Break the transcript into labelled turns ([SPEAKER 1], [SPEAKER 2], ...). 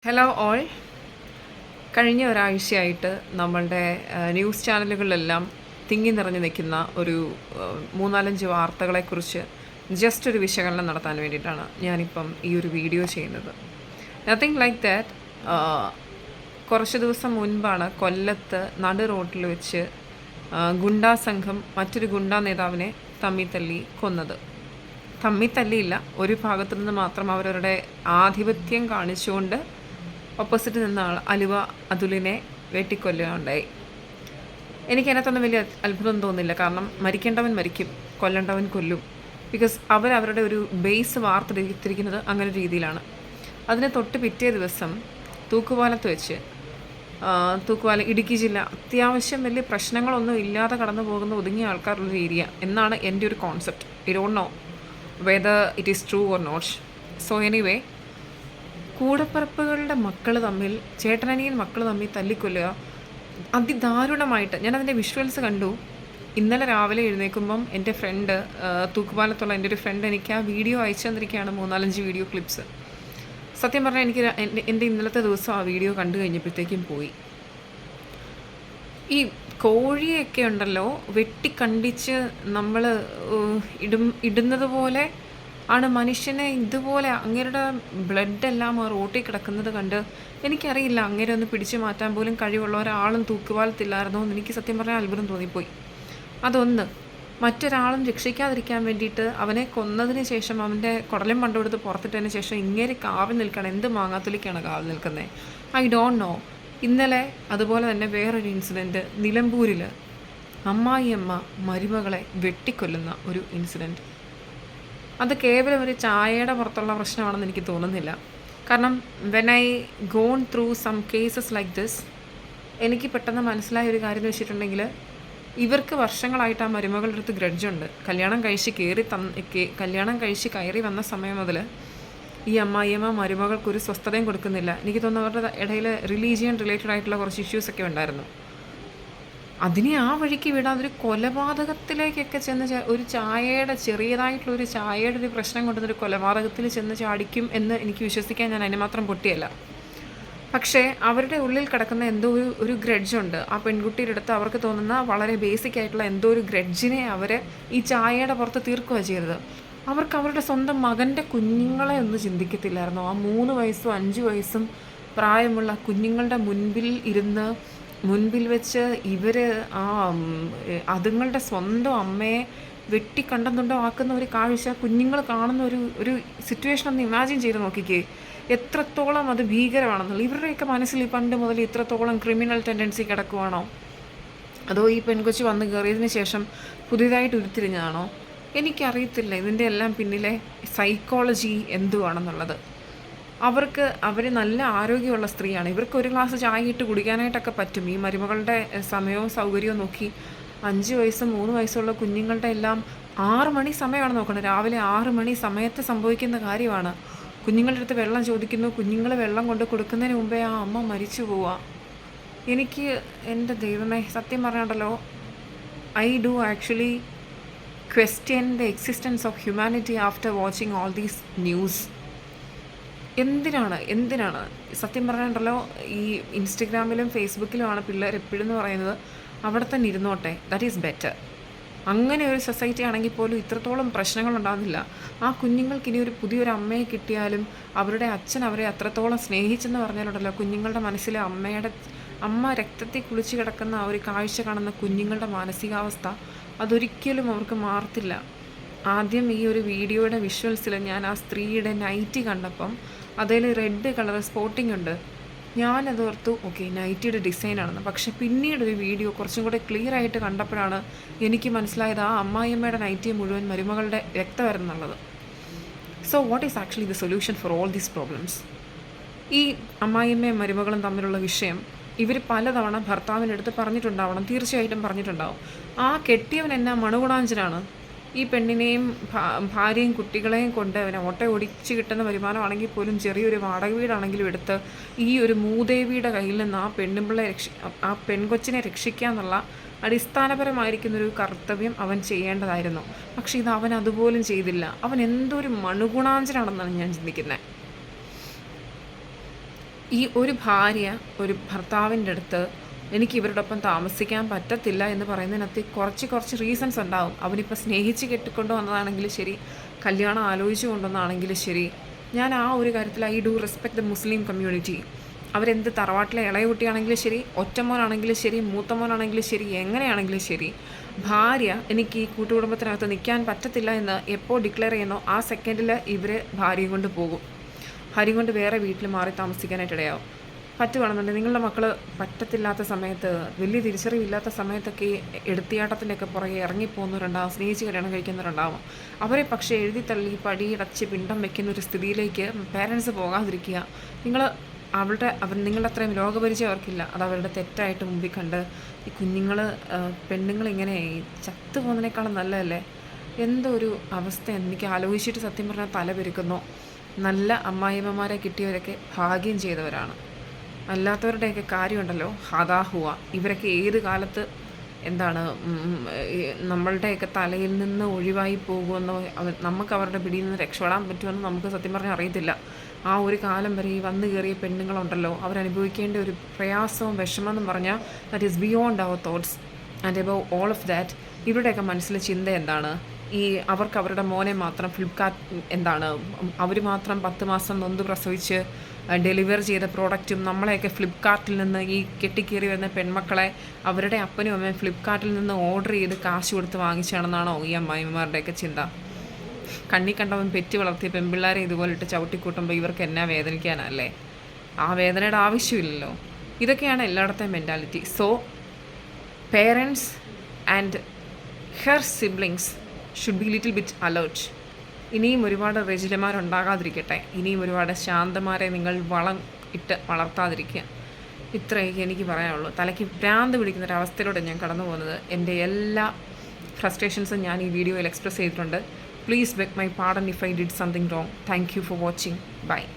[SPEAKER 1] Hello all. കഴിഞ്ഞ ഒരാഴ്ചയായിട്ട് നമ്മളുടെ ന്യൂസ് ചാനലുകളിലെല്ലാം തിങ്ങി നിറഞ്ഞു നിൽക്കുന്ന ഒരു 3-4 വാർത്തകളെക്കുറിച്ച് ജസ്റ്റ് ഒരു വിശകലനം നടത്താൻ വേണ്ടിയിട്ടാണ് ഞാനിപ്പം ഈ ഒരു വീഡിയോ ചെയ്യുന്നത്. Nothing like that. കുറച്ച് ദിവസം മുൻപാണ് കൊല്ലത്ത് നടു റോട്ടിൽ വെച്ച് ഗുണ്ടാ സംഘം മറ്റൊരു ഗുണ്ടാ നേതാവിനെ തമ്മിത്തല്ലി കൊന്നത്. തമ്മിത്തല്ലിയില്ല, ഒരു ഭാഗത്തു നിന്ന് മാത്രം അവരവരുടെ ആധിപത്യം കാണിച്ചുകൊണ്ട് ഓപ്പോസിറ്റ് നിന്ന അലുവ അതുലിനെ വെട്ടിക്കൊല്ലുകയുണ്ടായി. എനിക്കതിനകത്തൊന്നും വലിയ അത്ഭുതം തോന്നില്ല. കാരണം മരിക്കേണ്ടവൻ മരിക്കും, കൊല്ലേണ്ടവൻ കൊല്ലും. ബിക്കോസ് അവരവരുടെ ഒരു ബേസ് വാർത്തെടുത്തിരിക്കുന്നത് അങ്ങനെ രീതിയിലാണ്. അതിന് തൊട്ട് പിറ്റേ ദിവസം തൂക്കുപാലത്ത് വെച്ച് തൂക്കുപാലം ഇടുക്കി ജില്ല അത്യാവശ്യം വലിയ പ്രശ്നങ്ങളൊന്നും ഇല്ലാതെ കടന്നു പോകുന്ന ഒതുങ്ങിയ ആൾക്കാരുള്ളൊരു ഏരിയ എന്നാണ് എൻ്റെ ഒരു concept. I don't know whether it is true or not. So anyway, കൂടപ്പിറപ്പുകളുടെ മക്കൾ തമ്മിൽ, ചേട്ടനനിയൻ മക്കൾ തമ്മിൽ തല്ലിക്കൊല്ലുക അതിദാരുണമായിട്ട്. ഞാനതിൻ്റെ വിഷ്വൽസ് കണ്ടു. ഇന്നലെ രാവിലെ എഴുന്നേൽക്കുമ്പം എൻ്റെ ഫ്രണ്ട്, തൂക്കുപാലത്തുള്ള എൻ്റെ ഒരു ഫ്രണ്ട് എനിക്ക് ആ വീഡിയോ അയച്ചു തന്നിരിക്കുകയാണ്, 3-4 വീഡിയോ ക്ലിപ്സ്. സത്യം പറഞ്ഞാൽ എനിക്ക് എൻ്റെ ഇന്നലത്തെ ദിവസം ആ വീഡിയോ കണ്ടു കഴിഞ്ഞപ്പോഴത്തേക്കും പോയി. ഈ കോഴിയൊക്കെ ഉണ്ടല്ലോ വെട്ടിക്കണ്ടിച്ച് നമ്മൾ ഇടുന്നത് പോലെ ആണ് മനുഷ്യനെ ഇതുപോലെ അങ്ങേരുടെ ബ്ലഡെല്ലാം റോട്ടിൽ കിടക്കുന്നത് കണ്ട് എനിക്കറിയില്ല, അങ്ങേരെ ഒന്ന് പിടിച്ചു മാറ്റാൻ പോലും കഴിവുള്ള ഒരാളും തൂക്കുപാലത്തില്ലായിരുന്നോ എന്ന് എനിക്ക് സത്യം പറഞ്ഞാൽ അത്ഭുതം തോന്നിപ്പോയി. അതൊന്ന്. മറ്റൊരാളും രക്ഷിക്കാതിരിക്കാൻ വേണ്ടിയിട്ട് അവനെ കൊന്നതിന് ശേഷം അവൻ്റെ കുടലും പണ്ടുകൊടുത്ത് പുറത്തിട്ടതിന് ശേഷം ഇങ്ങേര് കാവൽ നിൽക്കണം. എന്ത് മാങ്ങാത്തൊലിക്കാണ് കാവൽ നിൽക്കുന്നത്? I don't no. ഇന്നലെ അതുപോലെ തന്നെ വേറൊരു ഇൻസിഡൻറ്റ്, നിലമ്പൂരിൽ അമ്മായിയമ്മ മരുമകളെ വെട്ടിക്കൊല്ലുന്ന ഒരു ഇൻസിഡൻറ്റ്. അത് കേവലം ഒരു ചായയുടെ പുറത്തുള്ള പ്രശ്നമാണെന്ന് എനിക്ക് തോന്നുന്നില്ല. കാരണം when I gone through some cases like this, എനിക്ക് പെട്ടെന്ന് മനസ്സിലായ ഒരു കാര്യം എന്ന് വെച്ചിട്ടുണ്ടെങ്കിൽ, ഇവർക്ക് വർഷങ്ങളായിട്ട് ആ മരുമകളുടെ അടുത്ത് ഗ്രഡ്ജുണ്ട്. കല്യാണം കഴിച്ച് കയറി വന്ന സമയം മുതൽ ഈ അമ്മായിയമ്മ മരുമകൾക്കൊരു സ്വസ്ഥതയും കൊടുക്കുന്നില്ല. എനിക്ക് തോന്നുന്നു അവരുടെ ഇടയിൽ റിലീജിയൻ റിലേറ്റഡ് ആയിട്ടുള്ള കുറച്ച് ഇഷ്യൂസൊക്കെ ഉണ്ടായിരുന്നു. അതിനെ ആ വഴിക്ക് വിടാൻ ഒരു കൊലപാതകത്തിലേക്കൊക്കെ ചെന്ന് ഒരു ചെറിയതായിട്ടുള്ള ഒരു ചായയുടെ ഒരു പ്രശ്നം കൊണ്ടുവന്നൊരു കൊലപാതകത്തിൽ ചെന്ന് ചാടിക്കും എന്ന് എനിക്ക് വിശ്വസിക്കാൻ ഞാൻ അതിന് മാത്രം പൊട്ടിയല്ല. പക്ഷേ അവരുടെ ഉള്ളിൽ കിടക്കുന്ന എന്തോ ഒരു ഗ്രഡ്ജുണ്ട്. ആ പെൺകുട്ടിയുടെ അടുത്ത് അവർക്ക് തോന്നുന്ന വളരെ ബേസിക് ആയിട്ടുള്ള എന്തോ ഒരു ഗ്രഡ്ജിനെ അവർ ഈ ചായയുടെ പുറത്ത് തീർക്കുക ചെയ്തത്. അവർക്ക് അവരുടെ സ്വന്തം മകൻ്റെ കുഞ്ഞുങ്ങളെ ഒന്ന് ചിന്തിക്കത്തില്ലായിരുന്നോ? ആ 3 വയസ്സും 5 വയസ്സും പ്രായമുള്ള കുഞ്ഞുങ്ങളുടെ മുൻപിൽ വെച്ച് ഇവർ അതുങ്ങളുടെ സ്വന്തം അമ്മയെ വെട്ടിക്കണ്ടെന്നുണ്ടോ ആക്കുന്ന ഒരു കാഴ്ച കുഞ്ഞുങ്ങൾ കാണുന്ന ഒരു സിറ്റുവേഷൻ ഒന്ന് ഇമാജിൻ ചെയ്ത് നോക്കിക്കേ. എത്രത്തോളം അത് ഭീകരമാണെന്നുള്ളത്. ഇവരുടെയൊക്കെ മനസ്സിൽ പണ്ട് മുതൽ ഇത്രത്തോളം ക്രിമിനൽ ടെൻഡൻസി കിടക്കുവാണോ? അതോ ഈ പെൺകൊച്ചി വന്ന് കയറിയതിന് ശേഷം പുതിയതായിട്ട് ഉരുത്തിരിഞ്ഞതാണോ? എനിക്കറിയത്തില്ല ഇതിൻ്റെ എല്ലാം പിന്നിലെ സൈക്കോളജി എന്തുവാണെന്നുള്ളത്. അവർ നല്ല ആരോഗ്യമുള്ള സ്ത്രീയാണ്. ഇവർക്ക് ഒരു ഗ്ലാസ് ചായ ഇട്ട് കുടിക്കാനായിട്ടൊക്കെ പറ്റും. ഈ മരുമകളുടെ സമയവും സൗകര്യവും നോക്കി 5 വയസ്സും 3 വയസ്സുള്ള കുഞ്ഞുങ്ങളുടെ എല്ലാം 6 മണി സമയമാണ് നോക്കുന്നത്. രാവിലെ 6 മണി സമയത്ത് സംഭവിക്കുന്ന കാര്യമാണ്. കുഞ്ഞുങ്ങളുടെ അടുത്ത് വെള്ളം ചോദിക്കുന്നു. കുഞ്ഞുങ്ങൾ വെള്ളം കൊണ്ട് കൊടുക്കുന്നതിന് മുമ്പേ ആ അമ്മ മരിച്ചു പോവുക. എനിക്ക് എൻ്റെ ദൈവമേ, സത്യം പറഞ്ഞാണ്ടല്ലോ, I do actually question the existence of humanity after watching all these news. എന്തിനാണ് സത്യം പറയാനുണ്ടല്ലോ, ഈ ഇൻസ്റ്റഗ്രാമിലും ഫേസ്ബുക്കിലുമാണ് പിള്ളേർ എപ്പോഴും എന്ന് പറയുന്നത്. അവിടെ തന്നെ ഇരുന്നോട്ടെ, ദാറ്റ് ഈസ് ബെറ്റർ. അങ്ങനെ ഒരു സൊസൈറ്റി ആണെങ്കിൽ പോലും ഇത്രത്തോളം പ്രശ്നങ്ങളുണ്ടാകുന്നില്ല. ആ കുഞ്ഞുങ്ങൾക്ക് ഇനി പുതിയൊരു അമ്മയെ കിട്ടിയാലും അവരുടെ അച്ഛൻ അവരെ അത്രത്തോളം സ്നേഹിച്ചെന്ന് പറഞ്ഞാലുണ്ടല്ലോ, കുഞ്ഞുങ്ങളുടെ മനസ്സിൽ അമ്മ രക്തത്തിൽ കുളിച്ച് കിടക്കുന്ന ആ ഒരു കാഴ്ച കാണുന്ന കുഞ്ഞുങ്ങളുടെ മാനസികാവസ്ഥ അതൊരിക്കലും അവർക്ക് മാറത്തില്ല. ആദ്യം ഈ ഒരു വീഡിയോയുടെ വിഷ്വൽസിൽ ഞാൻ ആ സ്ത്രീയുടെ നൈറ്റി കണ്ടപ്പം അതിൽ റെഡ് കളർ സ്പോട്ടിംഗ് ഉണ്ട്. ഞാനത് ഓർത്തു, ഓക്കെ, നൈറ്റിയുടെ ഡിസൈനാണെന്ന്. പക്ഷെ പിന്നീടൊരു വീഡിയോ കുറച്ചും കൂടെ ക്ലിയർ ആയിട്ട് കണ്ടപ്പോഴാണ് എനിക്ക് മനസ്സിലായത് ആ അമ്മായിയമ്മയുടെ നൈറ്റി മുഴുവൻ മരുമകളുടെ രക്തമായിരുന്നുള്ളത്. So what is actually the solution for all these problems? ഈ അമ്മായിയമ്മയും മരുമകളും തമ്മിലുള്ള വിഷയം ഇവർ പലതവണ ഭർത്താവിനടുത്ത് പറഞ്ഞിട്ടുണ്ടാവണം, തീർച്ചയായിട്ടും പറഞ്ഞിട്ടുണ്ടാവും. ആ കെട്ടിയവൻ എന്നാ മണുകുണാഞ്ചനാണ്. ഈ പെണ്ണിനെയും ഭാര്യയും കുട്ടികളെയും കൊണ്ട് അവനെ ഓട്ടോ ഓടിച്ച് കിട്ടുന്ന വരുമാനമാണെങ്കിൽ പോലും ചെറിയൊരു വാടക വീടാണെങ്കിലും എടുത്ത് ഈ ഒരു മൂദേവിയുടെ കയ്യിൽ നിന്ന് ആ പെൺകൊച്ചിനെ രക്ഷിക്കുക എന്നുള്ള അടിസ്ഥാനപരമായിരിക്കുന്നൊരു കർത്തവ്യം അവൻ ചെയ്യേണ്ടതായിരുന്നു. പക്ഷേ ഇത് അവൻ അതുപോലും ചെയ്തില്ല. അവൻ എന്തൊരു മണുകുണാഞ്ചനാണെന്നാണ് ഞാൻ ചിന്തിക്കുന്നത്. ഈ ഒരു ഭാര്യ ഒരു ഭർത്താവിൻ്റെ അടുത്ത് എനിക്ക് ഇവരോടൊപ്പം താമസിക്കാൻ പറ്റത്തില്ല എന്ന് പറയുന്നതിനകത്ത് കുറച്ച് റീസൺസ് ഉണ്ടാവും. അവനിപ്പോൾ സ്നേഹിച്ച് കെട്ടിക്കൊണ്ട് വന്നതാണെങ്കിലും ശരി, കല്യാണം ആലോചിച്ച് കൊണ്ടുവന്നാണെങ്കിലും ശരി. ഞാൻ ആ ഒരു കാര്യത്തിൽ I do respect the Muslim community. അവരെന്ത് തറവാട്ടിലെ ഇളയ കുട്ടിയാണെങ്കിലും ശരി, ഒറ്റമോനാണെങ്കിലും ശരി, മൂത്തമോനാണെങ്കിലും ശരി, എങ്ങനെയാണെങ്കിലും ശരി, ഭാര്യ എനിക്ക് ഈ കൂട്ടുകുടുംബത്തിനകത്ത് നിൽക്കാൻ പറ്റത്തില്ല എന്ന് എപ്പോൾ ഡിക്ലെയർ ചെയ്യുന്നോ ആ സെക്കൻഡിൽ ഇവർ ഭാര്യയും കൊണ്ട് പോകും. ഭാര്യയും കൊണ്ട് വേറെ വീട്ടിൽ മാറി താമസിക്കാനായിട്ടിടയാവും. പറ്റുവാണെന്നുണ്ടെങ്കിൽ നിങ്ങളുടെ മക്കൾ പറ്റത്തില്ലാത്ത സമയത്ത്, വലിയ തിരിച്ചറിവില്ലാത്ത സമയത്തൊക്കെ ഈ എടുത്തിയാട്ടത്തിൻ്റെയൊക്കെ പുറകെ ഇറങ്ങിപ്പോകുന്നവരുണ്ടാവും, സ്നേഹിച്ച് കല്യാണം കഴിക്കുന്നവരുണ്ടാവും. അവരെ പക്ഷേ എഴുതി തള്ളി പടിയടച്ച് പിണ്ടം വെക്കുന്ന ഒരു സ്ഥിതിയിലേക്ക് പേരൻസ് പോകാതിരിക്കുക. നിങ്ങളുടെ അത്രയും ലോകപരിചയം അവർക്കില്ല. അത് അവരുടെ തെറ്റായിട്ട് മുമ്പിൽ കണ്ട് ഈ പെണ്ണുങ്ങളിങ്ങനെ ചത്തു പോകുന്നതിനേക്കാളും നല്ലതല്ലേ? എന്തോ ഒരു അവസ്ഥ എനിക്ക് ആലോചിച്ചിട്ട് സത്യം പറഞ്ഞാൽ തല പെരുക്കുന്നു. നല്ല അമ്മായിമ്മമാരെ കിട്ടിയവരൊക്കെ ഭാഗ്യം ചെയ്തവരാണ്. അല്ലാത്തവരുടെയൊക്കെ കാര്യമുണ്ടല്ലോ, ഹദാഹുവ. ഇവരൊക്കെ ഏത് കാലത്ത് നമ്മളുടെയൊക്കെ തലയിൽ നിന്ന് ഒഴിവായി പോകുമെന്നോ നമുക്ക് അവരുടെ പിടിയിൽ നിന്ന് രക്ഷപ്പെടാൻ പറ്റുമെന്ന് നമുക്ക് സത്യം പറഞ്ഞാൽ അറിയത്തില്ല. ആ ഒരു കാലം വരെ ഈ വന്നു കയറിയ പെണ്ണുങ്ങളുണ്ടല്ലോ, അവരനുഭവിക്കേണ്ട ഒരു പ്രയാസവും വിഷമമെന്നും പറഞ്ഞാൽ that is beyond our thoughts. And above all of that, ഇവരുടെയൊക്കെ മനസ്സിലെ ചിന്ത എന്താണ്? അവർക്ക് അവരുടെ മോനെ മാത്രം അവർ മാത്രം 10 മാസം നൊന്ത് പ്രസവിച്ച് ഡെലിവർ ചെയ്ത പ്രോഡക്റ്റും നമ്മളെയൊക്കെ ഫ്ലിപ്കാർട്ടിൽ നിന്ന് ഈ കെട്ടിക്കേറി വരുന്ന പെൺമക്കളെ അവരുടെ അപ്പനും അമ്മയും ഫ്ലിപ്കാർട്ടിൽ നിന്ന് ഓർഡർ ചെയ്ത് കാശ് കൊടുത്ത് വാങ്ങിച്ചാണെന്നാണോ ഈ അമ്മായിമാരുടെയൊക്കെ ചിന്ത? കണ്ണി കണ്ടവൻ പെറ്റ് വളർത്തിയ പെൺപിള്ളേരെ ഇതുപോലെ ഇട്ട് ചവിട്ടിക്കൂട്ടുമ്പോൾ ഇവർക്ക് എന്നാ വേദനിക്കാനല്ലേ? ആ വേദനയുടെ ആവശ്യമില്ലല്ലോ. ഇതൊക്കെയാണ് എല്ലായിടത്തെയും mentality. So parents and her siblings should be little bit alert. ഇനിയും ഒരുപാട് റെജിലമാരുണ്ടാകാതിരിക്കട്ടെ. ഇനിയും ഒരുപാട് ശാന്തമാരെ നിങ്ങൾ വളം ഇട്ട് വളർത്താതിരിക്കുക. ഇത്രയൊക്കെ എനിക്ക് പറയാനുള്ളൂ. തലയ്ക്ക് ഭ്രാന്ത് പിടിക്കുന്നൊരവസ്ഥയിലൂടെ ഞാൻ കടന്നു പോകുന്നത്. എൻ്റെ എല്ലാ ഫ്രസ്ട്രേഷൻസും ഞാൻ ഈ വീഡിയോയിൽ എക്സ്പ്രസ് ചെയ്തിട്ടുണ്ട്. Please beg my pardon if I did something wrong. Thank you for watching. Bye.